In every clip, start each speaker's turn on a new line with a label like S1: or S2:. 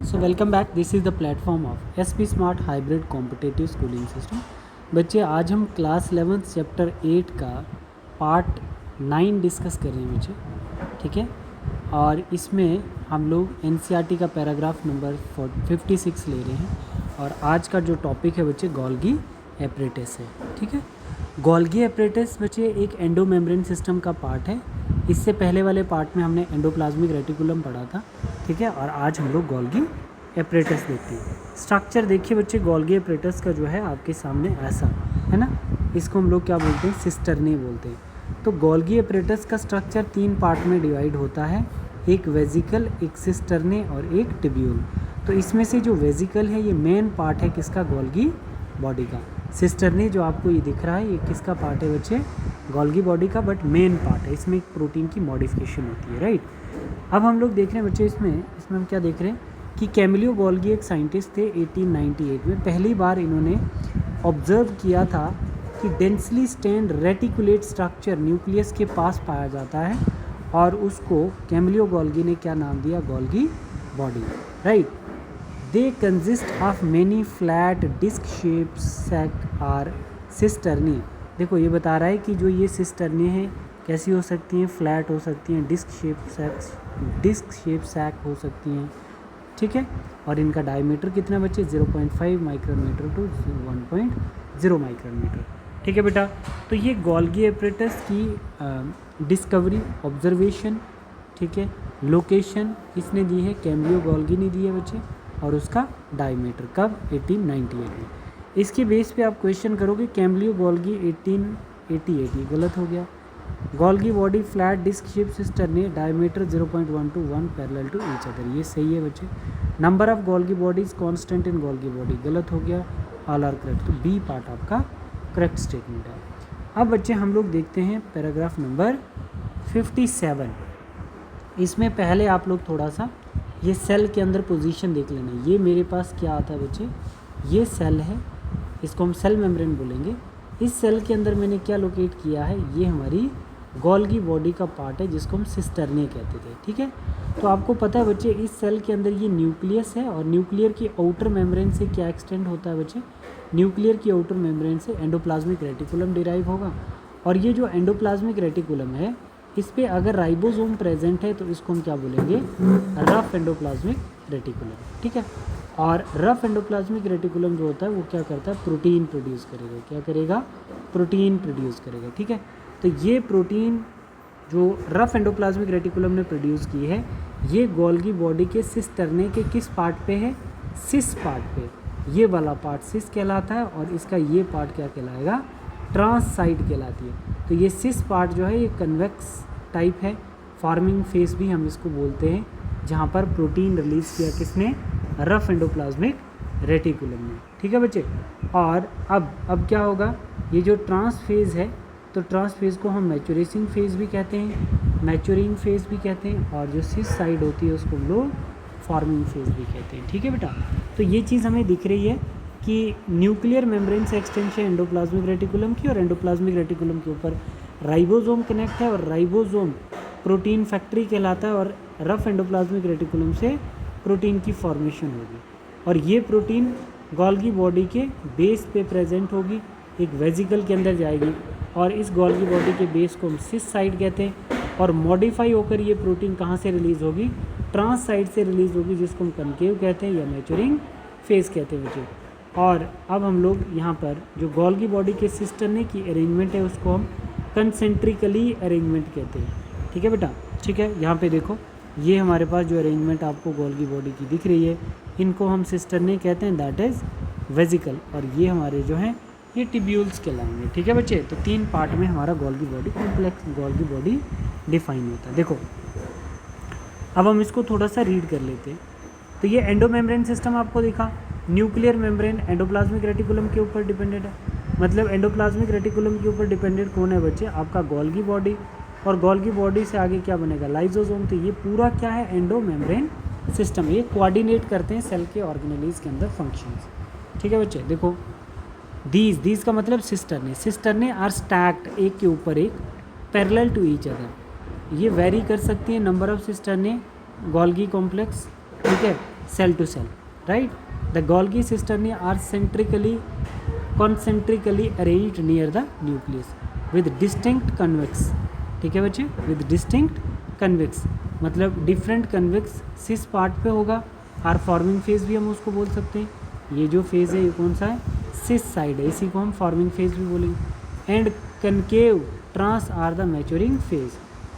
S1: So welcome back. This is the platform of SP smart hybrid competitive schooling system. बच्चे आज हम class 11 chapter 8 का part 9 discuss कर रहे हैं बच्चे, ठीक है। और इसमें हम लोग एनसीईआरटी का पैराग्राफ नंबर 56 ले रहे हैं। और आज का जो टॉपिक है बच्चे गोल्गी एपरेटस है, ठीक है। गोल्गी एपरेटस बच्चे एक एंडोमेम्ब्रेन सिस्टम का पार्ट है। इससे पहले वाले पार्ट में हमने एंडोप्लाज्मिक रेटिकुलम पढ़ा था, ठीक है। और आज हम लोग गोल्गी एपरेटस देखते हैं। स्ट्रक्चर देखिए बच्चे, गोल्गी एपरेटस का जो है आपके सामने ऐसा है ना, इसको हम लोग क्या बोलते हैं, सिस्टर्ने बोलते हैं। तो गोल्गी एपरेटस का स्ट्रक्चर 3 पार्ट में डिवाइड होता है, एक वेजिकल, एक सिस्टर्ने और एक टिब्यूल। तो इसमें से जो वेजिकल है ये मेन पार्ट है किसका, गोल्गी बॉडी का। सिस्टर्ने जो आपको ये दिख रहा है ये किसका पार्ट है बच्चे, गोल्गी बॉडी का, बट मेन पार्ट है। इसमें एक प्रोटीन की मॉडिफिकेशन होती है, राइट। अब हम लोग देख रहे हैं बच्चे इसमें हम क्या देख रहे हैं कि कैमिलियो गोल्गी एक साइंटिस्ट थे। 1898 में पहली बार इन्होंने ऑब्जर्व किया था कि densely stand reticulate structure nucleus के पास पाया जाता है, और उसको कैमिलियो गोल्गी ने क्या नाम दिया, Golgi body, right. They consist of many flat disc shape sac or cisternae. देखो ये बता रहा है कि जो ये सिस्टर्नी हैं कैसी हो सकती हैं, फ्लैट हो सकती हैं, डिस्क शेप सैक हो सकती हैं, ठीक है। और इनका डायमीटर कितना बच्चे, 0.5 माइक्रोमीटर टू 1.0 माइक्रोमीटर, ठीक है बेटा। तो ये गोल्गी एपरेटस की डिस्कवरी, ऑब्जर्वेशन, ठीक है, लोकेशन किसने दी है, कैमिलियो गोल्गी ने दी है बच्चे। और उसका डायमीटर कब, 1898 में। इसके बेस पे आप क्वेश्चन करोगे कैमिलियो गोल्गी 1888, ये गलत हो गया। Golgi body flat disc shape cisternae diameter 0.1 to 1 parallel to each other, ये सही है बच्चे। Number of Golgi bodies constant in Golgi body, गलत हो गया। ऑल आर करेक्ट, तो बी पार्ट आपका करेक्ट स्टेटमेंट है। अब बच्चे हम लोग देखते हैं पैराग्राफ नंबर 57। इसमें पहले आप लोग थोड़ा सा ये सेल के अंदर पोजीशन देख लेना। ये मेरे पास क्या आता है बच्चे, ये सेल है, इसको हम सेल मेम्ब्रेन बोलेंगे। इस सेल के अंदर मैंने क्या लोकेट किया है, ये हमारी गोल्गी बॉडी का पार्ट है जिसको हम सिस्टर्ने कहते थे, ठीक है। तो आपको पता है बच्चे इस सेल के अंदर ये न्यूक्लियस है, और न्यूक्लियर की आउटर मेम्ब्रेन से क्या एक्सटेंड होता है बच्चे, न्यूक्लियर की आउटर मेम्ब्रेन से एंडोप्लाज्मिक रेटिकुलम डिराइव होगा। और ये जो एंडोप्लाज्मिक रेटिकुलम है इस पर अगर राइबोसोम प्रेजेंट है तो इसको हम क्या बोलेंगे, रफ एंडोप्लाज्मिक रेटिकुलम, ठीक है। और रफ एंडोप्लाज्मिक रेटिकुलम जो होता है वो क्या करता है, प्रोटीन प्रोड्यूस करेगा। क्या करेगा, प्रोटीन प्रोड्यूस करेगा, ठीक है। तो ये प्रोटीन जो रफ एंडोप्लाज्मिक रेटिकुलम ने प्रोड्यूस की है, ये गोल्गी बॉडी के सिस्टर्ने के किस पार्ट पे है, सिस पार्ट पे। ये वाला पार्ट सिस कहलाता है, और इसका ये पार्ट क्या कहलाएगा, ट्रांस साइड कहलाती है। तो ये सिस पार्ट जो है ये कन्वेक्स टाइप है, फॉर्मिंग फेस भी हम इसको बोलते हैं, जहाँ पर प्रोटीन रिलीज किया किसने, रफ एंडोप्लाज्मिक रेटिकुलम में, ठीक है बच्चे। और अब क्या होगा, ये जो ट्रांस फेज है, तो ट्रांस फेज को हम मैच्योरेशन फेज भी कहते हैं, मैच्योरिंग फेज भी कहते हैं, और जो सिस साइड होती है उसको हम लोग फॉर्मिंग फेज भी कहते हैं, ठीक है बेटा। तो ये चीज़ हमें दिख रही है कि न्यूक्लियर मेम्ब्रेन से एक्सटेंशन एंडोप्लाज्मिक रेटिकुलम की, और एंडोप्लाज्मिक रेटिकुलम के ऊपर राइबोसोम कनेक्ट है, और राइबोसोम प्रोटीन फैक्ट्री कहलाता है, और रफ एंडोप्लाज्मिक रेटिकुलम से प्रोटीन की फॉर्मेशन होगी। और ये प्रोटीन गोल्गी बॉडी के बेस पे प्रेजेंट होगी, एक वेजिकल के अंदर जाएगी, और इस गोल्गी बॉडी के बेस को हम सिस साइड कहते हैं। और मॉडिफाई होकर ये प्रोटीन कहाँ से रिलीज़ होगी, ट्रांस साइड से रिलीज़ होगी, जिसको हम कनकेव कहते हैं या मैच्योरिंग फेज कहते हैं बच्चे। और अब हम लोग यहाँ पर जो गोल्गी बॉडी के सिस्टर्ने की अरेंजमेंट है उसको हम कंसेंट्रिकली अरेंजमेंट कहते हैं, ठीक है बेटा, ठीक है। यहाँ पे देखो ये हमारे पास जो अरेंजमेंट आपको गोल्गी बॉडी की दिख रही है, इनको हम सिस्टर्ने कहते हैं, दैट इज़ वेजिकल। और ये हमारे जो हैं ये टिब्यूल्स कहलाएंगे, ठीक है बच्चे। तो 3 पार्ट में हमारा Golgi body complex Golgi body define होता है। देखो अब हम इसको थोड़ा सा रीड कर लेते हैं। तो ये एंडोमेम्ब्रेन सिस्टम आपको दिखा, न्यूक्लियर मेम्ब्रेन एंडोप्लाज्मिक रेटिकुलम के ऊपर डिपेंडेंट है। मतलब एंडोप्लाज्मिक रेटिकुलम के ऊपर डिपेंडेंट कौन है बच्चे, आपका गोल्गी बॉडी, और गोल्गी बॉडी से आगे क्या बनेगा, लाइजोसोम। तो ये पूरा क्या है, एंडोमेम्ब्रेन सिस्टम। ये कोऑर्डिनेट करते हैं सेल के ऑर्गेनेलीज के अंदर फंक्शंस, ठीक है बच्चे। देखो दीज का मतलब सिस्टर्ने आर स्टैक्ड, एक के ऊपर एक, पैरेलल टू ईच अदर। ये वेरी कर सकती है number of cisternae Golgi complex, ठीक है। cell to cell, right? The Golgi cisternae are concentrically arranged near the nucleus with distinct convex, ठीक है बच्चे, with distinct convex मतलब डिफरेंट कन्वेक्स सिस पार्ट पे होगा, आर फॉर्मिंग फेज भी हम उसको बोल सकते हैं। ये जो फेज है ये कौन सा है, सिस साइड है, इसी को हम फॉर्मिंग फेज भी बोलेंगे। And concave trans are the maturing phase,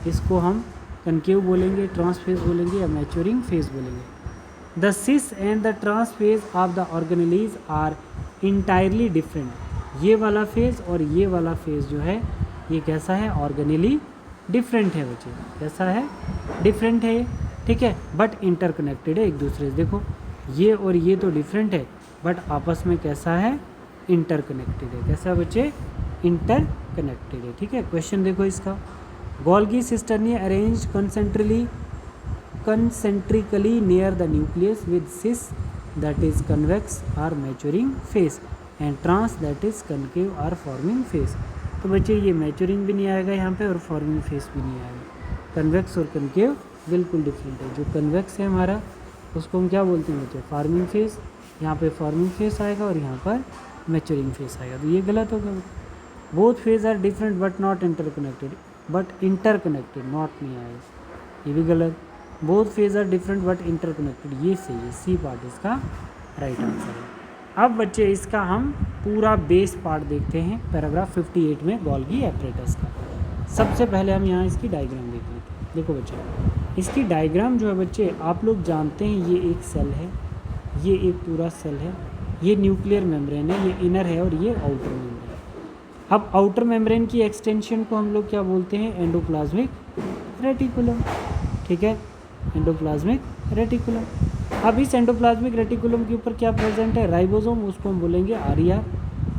S1: इसको हम कनकेव बोलेंगे, ट्रांस फेज बोलेंगे या मैच्योरिंग फेज बोलेंगे। The cis and the trans phase of the organelles are entirely different, ये वाला फेज और ये वाला फेज जो है ये कैसा है, ऑर्गेनेली डिफरेंट है बच्चे, कैसा है, डिफरेंट है, ठीक है, बट इंटरकनेक्टेड है एक दूसरे से। देखो ये और ये तो डिफरेंट है बट आपस में कैसा है, इंटरकनेक्टेड है, कैसा बच्चे, इंटरकनेक्टेड है, ठीक है। क्वेश्चन देखो इसका, Golgi cisternae arranged concentrically near the nucleus with cis that is convex or maturing phase and trans that is concave or forming phase। तो बच्चे ये मैच्योरिंग भी नहीं आएगा यहाँ पे और फॉर्मिंग फेस भी नहीं आएगा, कन्वेक्स और कनकेव बिल्कुल डिफरेंट है। जो कन्वेक्स है हमारा उसको हम क्या बोलते हैं बच्चे, फार्मिंग फेस, यहाँ पे फॉर्मिंग फेस आएगा और यहाँ पर मैच्योरिंग फेस आएगा, तो ये गलत होगा। Both phase are different but not interconnected, but interconnected not नहीं आएगा, ये भी गलत। Both phase are different but interconnected, ये सही है, सी पार्ट इसका राइट आंसर है। अब बच्चे इसका हम पूरा बेस पार्ट देखते हैं पैराग्राफ 58 में गोल्गी एपरेटस का। सबसे पहले हम यहाँ इसकी डायग्राम देख लेते हैं। देखो बच्चे इसकी डायग्राम जो है बच्चे आप लोग जानते हैं, ये एक सेल है, ये एक पूरा सेल है, ये न्यूक्लियर मेम्ब्रेन है, ये इनर है और ये आउटर मेम्ब्रेन। अब आउटर मेम्ब्रेन की एक्सटेंशन को हम लोग क्या बोलते हैं, एंडोप्लाज्मिक रेटिकुलम, ठीक है, एंडोप्लाज्मिक रेटिकुलम। अब इस एंडोप्लाज्मिक रेटिकुलम के ऊपर क्या प्रेजेंट है, राइबोसोम, उसको हम बोलेंगे आरईआर,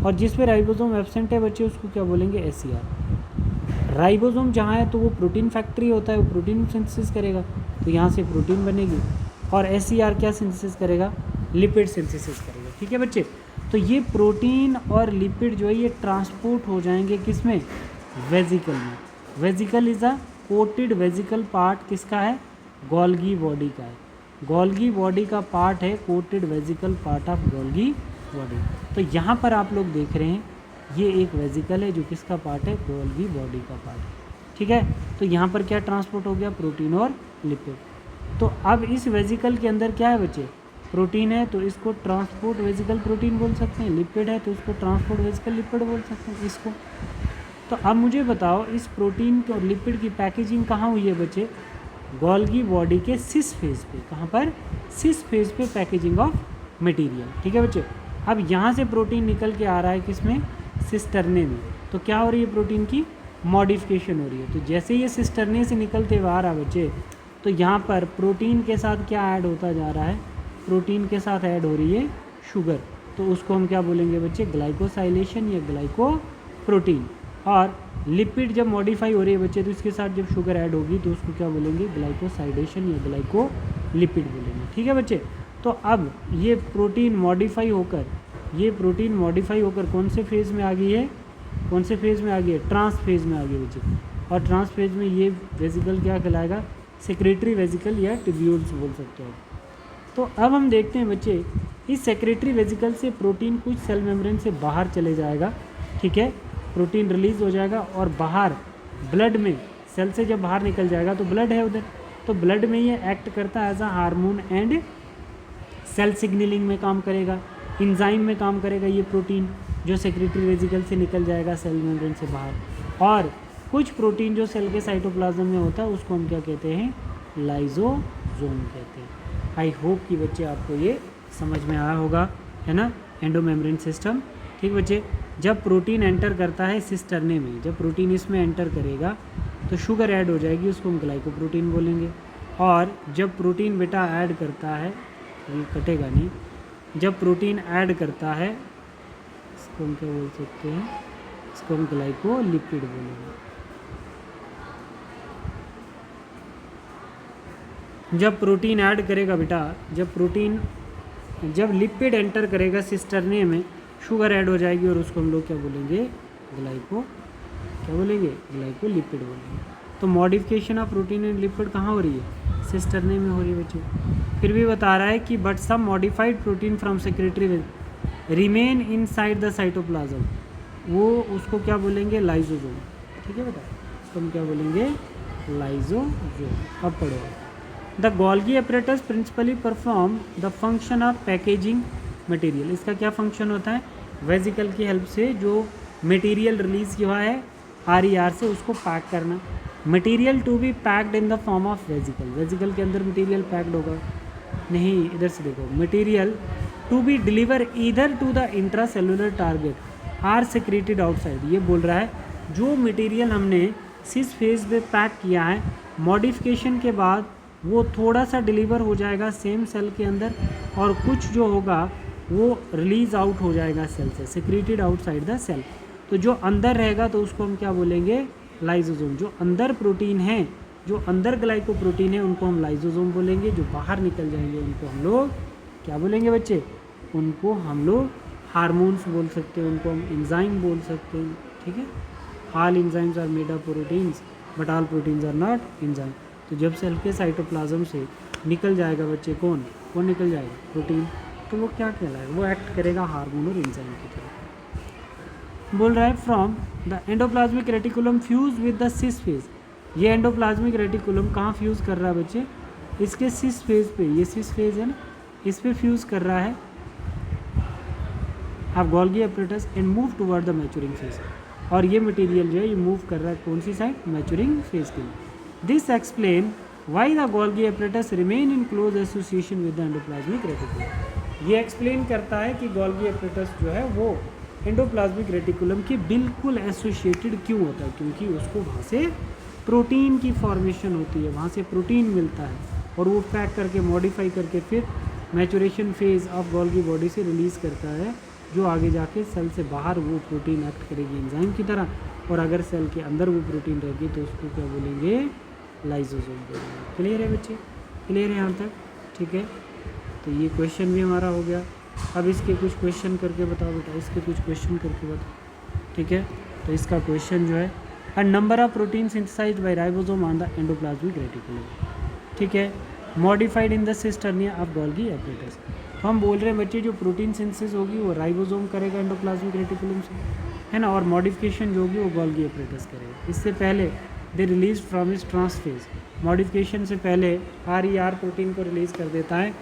S1: और जिसमें राइबोसोम एब्सेंट है बच्चे उसको क्या बोलेंगे, एसईआर। राइबोसोम जहाँ है तो वो प्रोटीन फैक्ट्री होता है, वो प्रोटीन सिंथेसिस करेगा, तो यहाँ से प्रोटीन बनेगी, और एसईआर क्या सिंथेसिस करेगा, लिपिड सिंथेसिस करेगा, ठीक है बच्चे। तो ये प्रोटीन और लिपिड जो है ये ट्रांसपोर्ट हो जाएंगे किस में, वेजिकल में। Vesicle is a coated vesicle part किसका है, गोल्गी बॉडी का है, गोल्गी बॉडी का पार्ट है, coated vesicle part of Golgi body. तो यहाँ पर आप लोग देख रहे हैं ये एक वेजिकल है जो किसका पार्ट है, गोल्गी बॉडी का पार्ट है, ठीक है। तो यहाँ पर क्या ट्रांसपोर्ट हो गया, प्रोटीन और लिपिड। तो अब इस वेजिकल के अंदर क्या है बच्चे, प्रोटीन है तो इसको ट्रांसपोर्ट वेजिकल प्रोटीन बोल सकते हैं, लिपिड है तो इसको ट्रांसपोर्ट वेजिकल लिपिड बोल सकते हैं इसको। तो अब मुझे बताओ इस प्रोटीन और लिपिड की पैकेजिंग कहाँ हुई है बच्चे, गोल्गी बॉडी के सिस फेज पे, कहाँ पर, सिस फेज पे पैकेजिंग ऑफ मटेरियल, ठीक है बच्चे। अब यहाँ से प्रोटीन निकल के आ रहा है किसमें, सिस्टर्ने में, तो क्या हो रही है, प्रोटीन की मॉडिफिकेशन हो रही है। तो जैसे ये सिस्टर्ने से निकलते हुए आ रहा है बच्चे, तो यहाँ पर प्रोटीन के साथ क्या ऐड होता जा रहा है, प्रोटीन के साथ ऐड हो रही है शुगर, तो उसको हम क्या बोलेंगे बच्चे, ग्लाइकोसाइलेशन या ग्लाइकोप्रोटीन। और लिपिड जब मॉडिफाई हो रही है बच्चे तो इसके साथ जब शुगर ऐड होगी तो उसको क्या बोलेंगे, ग्लाइकोसाइडेशन या ग्लाइकोलिपिड बोलेंगे, ठीक है बच्चे। तो अब ये प्रोटीन मॉडिफाई होकर कौन से फेज़ में आ गई है, कौन से फेज़ में आ गई है, ट्रांस फेज़ में आ गई बच्चे। और ट्रांस फेज़ में ये वेजिकल क्या कहलाएगा, सेक्रेटरी वेजिकल या ट्यूब्यूल्स बोल सकते हो। तो अब हम देखते हैं बच्चे इस सेक्रेटरी वेजिकल से प्रोटीन कुछ सेल मेम्ब्रेन से बाहर चले जाएगा, ठीक है, प्रोटीन रिलीज हो जाएगा और बाहर ब्लड में, सेल से जब बाहर निकल जाएगा तो ब्लड है उधर, तो ब्लड में ये एक्ट करता है as a hormone and cell signalling में काम करेगा, इंजाइम में काम करेगा ये प्रोटीन जो सेक्रेटरी वेजिकल से निकल जाएगा सेल मेम्ब्रेन से बाहर। और कुछ प्रोटीन जो सेल के साइटोप्लाज्म में होता है उसको हम क्या कहते हैं, लाइजोसोम कहते हैं। आई होप कि बच्चे आपको ये समझ में आया होगा, है ना, एंडोमेम्ब्रेन सिस्टम, ठीक बच्चे। जब प्रोटीन एंटर करता है सिस्टर्ने में, जब प्रोटीन इसमें एंटर करेगा तो शुगर ऐड हो जाएगी, उसको हम ग्लाइकोप्रोटीन बोलेंगे। और जब प्रोटीन बेटा ऐड करता है, ये कटेगा नहीं, जब प्रोटीन ऐड करता है इसको हम क्या बोल सकते हैं, इसको हम ग्लाइकोलिपिड बोलेंगे। जब प्रोटीन ऐड करेगा बेटा, जब लिपिड एंटर करेगा सिस्टर्ने में, शुगर ऐड हो जाएगी और उसको हम लोग क्या बोलेंगे, ग्लाइकोलिपिड बोलेंगे। तो modification of protein and lipid कहाँ हो रही है, सिस्टर्ने में हो रही है बच्चे। फिर भी बता रहा है कि but some modified protein from secretory remain inside the cytoplasm, वो उसको क्या बोलेंगे, लाइजोसोम। ठीक है बेटा, इसको हम क्या बोलेंगे, लाइजोसोम। अब पढ़ो, the Golgi apparatus principally perform the function of packaging material. इसका क्या फंक्शन होता है, वेजिकल की हेल्प से जो मटेरियल रिलीज हुआ है RER से उसको पैक करना। Material to be packed in the form of vesicle, vesicle के अंदर मटेरियल पैक्ड होगा नहीं, इधर से देखो, material to be deliver either to the intracellular target or secreted outside. ये बोल रहा है जो मटेरियल हमने सिस फेज में पैक किया है, मॉडिफिकेशन के बाद वो थोड़ा सा डिलीवर हो जाएगा सेम सेल के अंदर, और कुछ जो होगा वो रिलीज आउट हो जाएगा सेल से, सेक्रेटेड आउटसाइड द सेल। तो जो अंदर रहेगा तो उसको हम क्या बोलेंगे, लाइजोसोम। जो अंदर प्रोटीन है, जो अंदर ग्लाइकोप्रोटीन है, उनको हम लाइजोसोम बोलेंगे। जो बाहर निकल जाएंगे उनको हम लोग क्या बोलेंगे बच्चे, उनको हम लोग हार्मोन्स बोल सकते हैं, उनको हम एंजाइम बोल सकते हैं। ठीक है, all enzymes are made of proteins but all proteins are not enzyme. तो जब सेल के साइटोप्लाज्म से निकल जाएगा बच्चे, कौन निकल जाएगा, प्रोटीन, तो वो क्या कहलाएगा, वो एक्ट करेगा हार्मोन और एंजाइम की तरह। बोल रहा है from the endoplasmic reticulum fuse with the cis phase. ये एंडोप्लाज्मिक रेटिकुलम कहाँ फ्यूज़ कर रहा है बच्चे, इसके सिस फेज पे, ये सिस फेज है ना, इस पे फ्यूज़ कर रहा है आप Golgi apparatus and move toward the maturing phase. और ये मटेरियल जो है ये मूव कर रहा है कौन सी साइड, मैच्योरिंग फेज के लिए। This explain why the Golgi apparatus remain in close association with the endoplasmic reticulum. ये एक्सप्लेन करता है कि गोल्गी एपरेटस जो है वो एंडोप्लाज्मिक रेटिकुलम के बिल्कुल एसोसिएटेड क्यों होता है, क्योंकि उसको वहाँ से प्रोटीन की फॉर्मेशन होती है, वहाँ से प्रोटीन मिलता है और वो पैक करके मॉडिफाई करके फिर maturation phase of Golgi body से रिलीज़ करता है, जो आगे जाके सेल से बाहर वो प्रोटीन एक्ट करेगी एंजाइम की तरह, और अगर सेल के अंदर वो प्रोटीन रहेगी तो उसको क्या बोलेंगे, लाइजोसोम बोलेंगे। क्लियर है बच्चे, क्लियर है यहाँ तक? ठीक है, तो ये क्वेश्चन भी हमारा हो गया। अब इसके कुछ क्वेश्चन करके बताओ बेटा, इसके कुछ क्वेश्चन करके बताओ। ठीक है, तो इसका क्वेश्चन जो है, a number of protein synthesized by ribosome on the endoplasmic reticulum. ठीक है, modified in the cisternae of Golgi apparatus. तो हम बोल रहे हैं बच्चे जो प्रोटीन सिंथेसिस होगी वो राइबोसोम करेगा एंडोप्लाज्मिक रेटिकुलम से, है ना, और मॉडिफिकेशन जो होगी वो गोल्गी एपरेटस करेगा। इससे पहले दे रिलीज फ्रॉम इस ट्रांसफेज, मॉडिफिकेशन से पहले RER प्रोटीन को रिलीज़ कर देता है,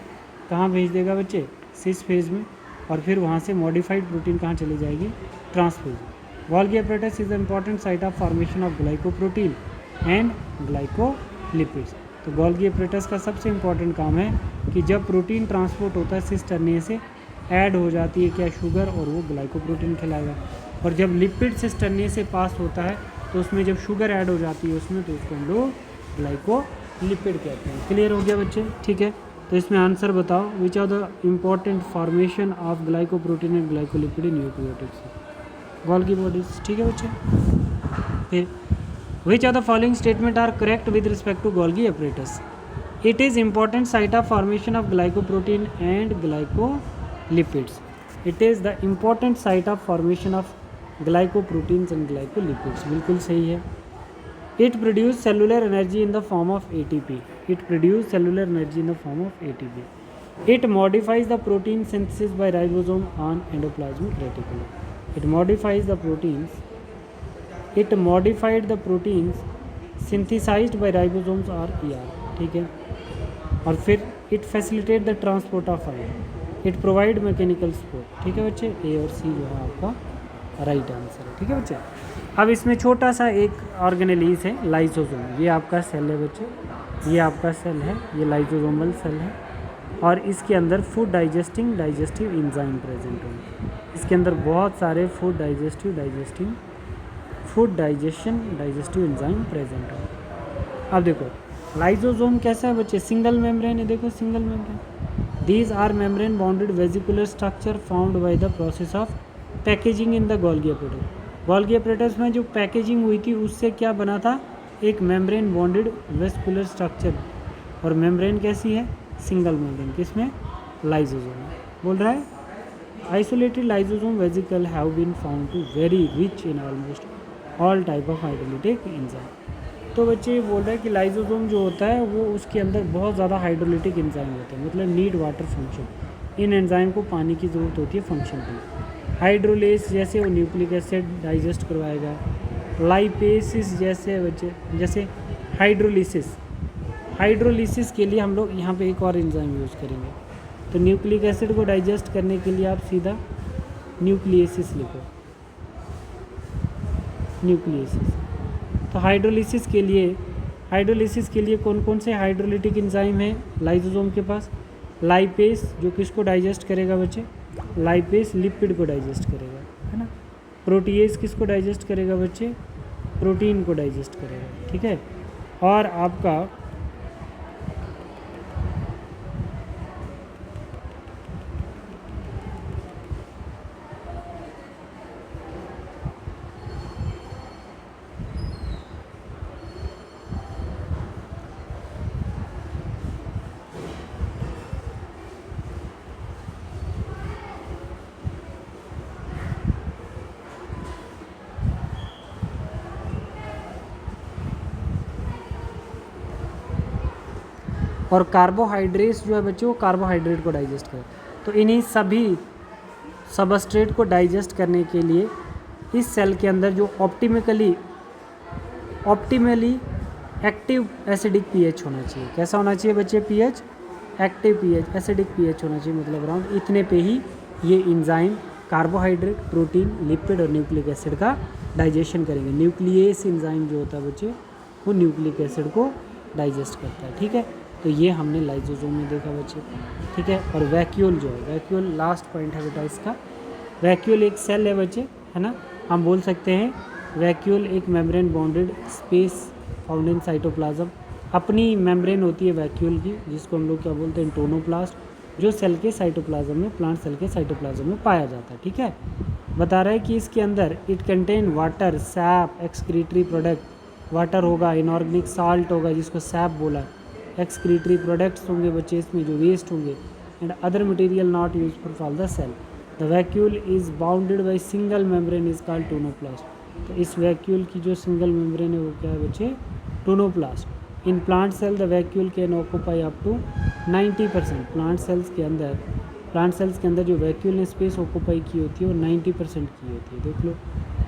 S1: कहाँ भेज देगा बच्चे, सिस फेज में, और फिर वहाँ से मॉडिफाइड प्रोटीन कहाँ चली जाएगी, ट्रांसफेज में। Golgi apparatus is the important site of formation of glycoprotein and glycolipids. तो गोल्गी एपरेटस का सबसे इम्पॉर्टेंट काम है कि जब प्रोटीन ट्रांसपोर्ट होता है सिस टर्निया से, ऐड हो जाती है क्या, शुगर, और वो ग्लाइकोप्रोटीन खिलाएगा। और जब लिपिड सिस टर्निया से पास होता है तो उसमें जब शुगर ऐड हो जाती है उसमें, तो उसको हम लोग ग्लाइकोलिपिड कहते हैं। क्लियर हो गया बच्चे? ठीक है, तो इसमें आंसर बताओ, which are the important formation of glycoprotein and glycolipid in eukaryotics, Golgi bodies. ठीक है बच्चे, फिर which are the following statement are correct with respect to Golgi apparatus. It is important site of formation of glycoprotein and glycolipids. It is the important site of formation of glycoproteins and glycolipids, बिल्कुल सही है। It produce cellular energy in the form of ATP। It produce cellular energy in the form of ATP. It modifies the protein synthesis by ribosome on endoplasmic reticulum. It modifies the proteins. It modified the proteins synthesized by ribosomes or ER. ठीक है, और फिर it facilitate the transport of iron. It provide mechanical support. ठीक है बच्चे, A और C जो है आपका राइट आंसर है। ठीक है बच्चे, अब इसमें छोटा सा एक ऑर्गेनेलीज है, लाइसोसोम। ये आपका सेल है बच्चे, ये आपका सेल है, ये लाइसोसोमल सेल है, और इसके अंदर फूड डाइजेस्टिव एंजाइम प्रेजेंट होंगे। इसके अंदर बहुत सारे फूड डाइजेस्टिव एंजाइम प्रेजेंट होंगे। अब देखो लाइसोसोम कैसा है बच्चे, सिंगल मेम्ब्रेन है, देखो single membrane. These are membrane bounded vesicular structure formed by the process of packaging in the Golgi apparatus. Golgi apparatus में जो पैकेजिंग हुई थी उससे क्या बना था, एक मेम्ब्रेन बॉन्डेड वेस्कुलर स्ट्रक्चर, और मेम्ब्रेन कैसी है, सिंगल मेम्ब्रेन, किसमें, लाइसोसोम। बोल रहा है isolated lysosome vesicle have been found to very rich in almost all type of hydrolytic enzyme. तो बच्चे ये बोल रहे हैं कि लाइसोसोम जो होता है वो उसके अंदर बहुत ज़्यादा हाइड्रोलिटिक एंजाइम होते हैं, मतलब नीड वाटर फंक्शन। इन एंजाइम को पानी की ज़रूरत होती है फंक्शन के लिए। हाइड्रोलेस जैसे वो न्यूक्लिक एसिड डाइजेस्ट करवाएगा। लाइपेसिस जैसे बच्चे, जैसे हाइड्रोलिसिस के लिए हम लोग यहाँ पे एक और एंजाइम यूज़ करेंगे। तो न्यूक्लिक एसिड को डाइजेस्ट करने के लिए आप सीधा न्यूक्लियसिस लिखो, न्यूक्लियसिस। तो हाइड्रोलिसिस के लिए कौन कौन से हाइड्रोलिटिक एंजाइम है लाइसोसोम के पास? लाइपेस जो किसको डाइजेस्ट करेगा बच्चे? लाइपेस लिपिड को डाइजेस्ट करेगा, है ना। प्रोटीएज किसको डाइजेस्ट करेगा बच्चे? प्रोटीन को डाइजेस्ट करेगा, ठीक है। और आपका और कार्बोहाइड्रेट्स जो है बच्चे वो कार्बोहाइड्रेट को डाइजेस्ट करें। तो इन्हीं सभी सबस्ट्रेट को डाइजेस्ट करने के लिए इस सेल के अंदर जो ऑप्टिमली एक्टिव एसिडिक पीएच होना चाहिए। कैसा होना चाहिए बच्चे? PH active pH, acidic pH होना चाहिए, मतलब अराउंड इतने पे ही ये एंजाइम कार्बोहाइड्रेट, प्रोटीन, लिपिड और न्यूक्लिक एसिड का डाइजेशन करेंगे। न्यूक्लियस एंजाइम जो होता है बच्चे वो न्यूक्लिक एसिड को डाइजेस्ट करता है, ठीक है। तो ये हमने लाइसोसोम में देखा बच्चे, ठीक है। और वैक्यूल जो है, वैक्यूल लास्ट पॉइंट है बेटा इसका। वैक्यूल एक सेल है बच्चे, है ना। हम बोल सकते हैं वैक्यूल एक membrane bonded space found in cytoplasm. अपनी मेम्ब्रेन होती है वैक्यूल की, जिसको हम लोग क्या बोलते हैं? इंटोनोप्लास्ट, जो सेल के साइटोप्लाज्म में, प्लांट सेल के साइटोप्लाज्म में पाया जाता है, ठीक है। बता रहा है कि इसके अंदर it contain water, sap, excretory product. Water होगा, इनऑर्गेनिक साल्ट होगा जिसको सैप बोला, एक्सक्रीटरी प्रोडक्ट्स होंगे बच्चे इसमें जो वेस्ट होंगे, and other material not useful for the cell. The vacuole is bounded by single membrane is called tonoplast. तो इस वैक्यूल की जो सिंगल मेम्ब्रेन है वो क्या है बच्चे? Tonoplast. In plant cell the vacuole can occupy up to 90%। Plant cells के अंदर जो वैक्यूल ने स्पेस ऑक्यूपाई की होती है वो 90% की होती है, देख लो,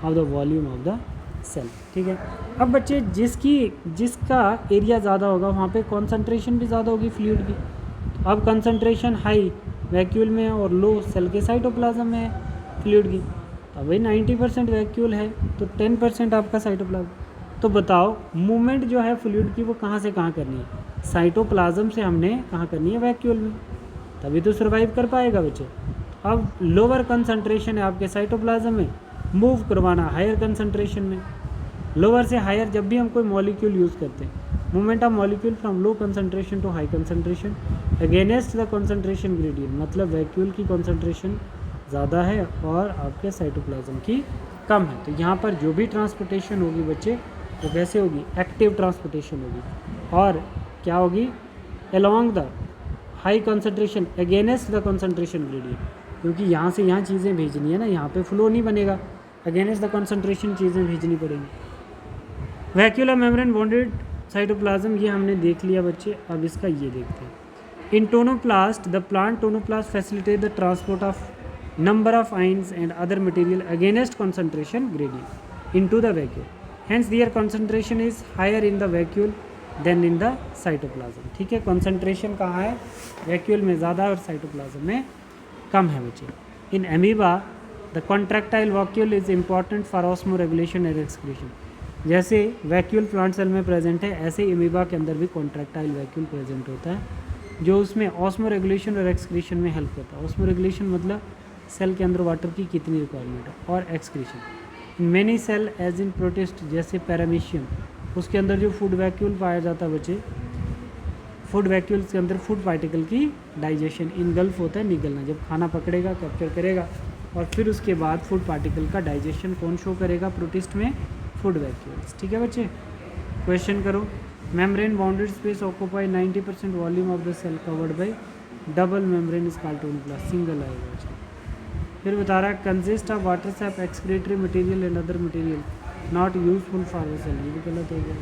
S1: of the volume of the cell, ठीक है। अब बच्चे जिसका एरिया ज़्यादा होगा वहाँ पे कॉन्सेंट्रेशन भी ज़्यादा होगी फ्लूइड की। तो अब कंसंट्रेशन हाई वैक्यूल में है और लो सेल के साइटोप्लाज्म में है फ्लूइड की। अब भाई 90% वैक्यूल है तो 10% आपका साइटोप्लाज्म। तो बताओ मूवमेंट जो है फ्लूइड की वो कहाँ से कहाँ करनी है? साइटोप्लाज्म से हमने कहाँ करनी है? वैक्यूल में, तभी तो सर्वाइव कर पाएगा बच्चे। अब लोअर कंसंट्रेशन है आपके साइटोप्लाज्म में, मूव करवाना हायर कंसंट्रेशन में। लोअर से हायर जब भी हम कोई मॉलिक्यूल यूज़ करते हैं, movement of molecule from low concentration to high concentration against the concentration gradient, मतलब वैक्यूल की कंसंट्रेशन ज़्यादा है और आपके साइटोप्लाज्म की कम है। तो यहाँ पर जो भी ट्रांसपोर्टेशन होगी बच्चे वो कैसे होगी? एक्टिव ट्रांसपोर्टेशन होगी। और क्या होगी? Along the high concentration against the concentration gradient, क्योंकि यहाँ से यहाँ चीज़ें भेजनी है ना, यहाँ पे फ्लो नहीं बनेगा, अगेंस्ट द कंसंट्रेशन चीज़ें भेजनी पड़ेंगी। वैक्यूलर मेम्ब्रेन बॉन्डेड साइटोप्लाज्म ये हमने देख लिया बच्चे। अब इसका ये देखते हैं। In tonoplast the plant tonoplast facilitate the transport of number of ions and other material against concentration gradient into the vacuole, hence their concentration is higher in the vacuole than in the cytoplasm। ठीक है, concentration कहाँ है? Vacuole में ज़्यादा और cytoplasm में कम है बच्चे। In amoeba the contractile vacuole is important for osmo regulation and excretion. जैसे वैक्यूल प्लांट सेल में प्रेजेंट है, ऐसे अमीबा के अंदर भी कॉन्ट्रैक्टाइल वैक्यूल प्रेजेंट होता है, जो उसमें ऑस्मो रेगुलेशन और एक्सक्रीशन में हेल्प करता है। ऑस्मो रेगुलेशन मतलब सेल के अंदर वाटर की कितनी रिक्वायरमेंट है, और excretion. Many cell as in protist जैसे पैरामीशियम, उसके अंदर जो फूड वैक्यूल पाया जाता है बच्चे, फूड वैक्यूल्स के अंदर फूड पार्टिकल की डाइजेशन, इनगल्फ होता है निगलना, जब खाना पकड़ेगा कैप्चर करेगा और फिर उसके बाद फूड पार्टिकल का डाइजेशन कौन शो करेगा प्रोटिस्ट में? Food vacuoles. ठीक है बच्चे, क्वेश्चन करो। Membrane bounded space occupy 90% volume of the cell covered by double membrane is called tonoplast, single आएगा बच्चे। फिर बता रहा है consist of water sap, excretory material and other material not useful for the cell, ये भी गलत हो गया।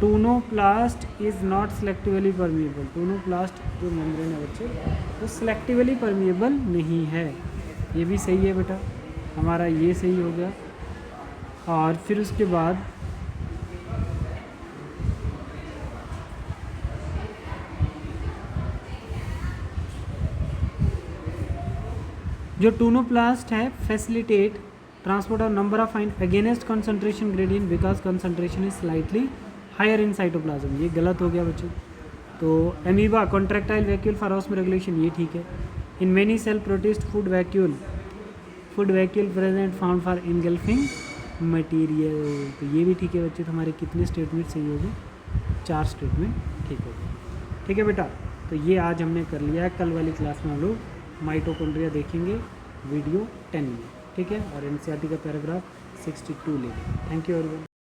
S1: Tonoplast is not selectively permeable. Tonoplast जो मेम्ब्रेन है बच्चे वो सेलेक्टिवली परमिएबल नहीं है। ये भी सही है बेटा, हमारा ये सही हो गया। और फिर उसके बाद जो टूनोप्लास्ट है facilitate transport of number of fine against concentration gradient because concentration is slightly higher in cytoplasm. ये गलत हो गया बच्चों। तो amoeba contractile vacuole for osmoregulation, ये ठीक है। In many cell protist food vacuole present found for engulfing material, तो ये भी ठीक है बच्चे। तो हमारे कितने स्टेटमेंट सही हो गए? 4 स्टेटमेंट ठीक हो गए। ठीक है बेटा, तो ये आज हमने कर लिया है। कल वाली क्लास में हम लोग माइटोकॉन्ड्रिया देखेंगे वीडियो 10 में, ठीक है। और एनसीईआरटी का पैराग्राफ 62 लेंगे। Thank you everyone.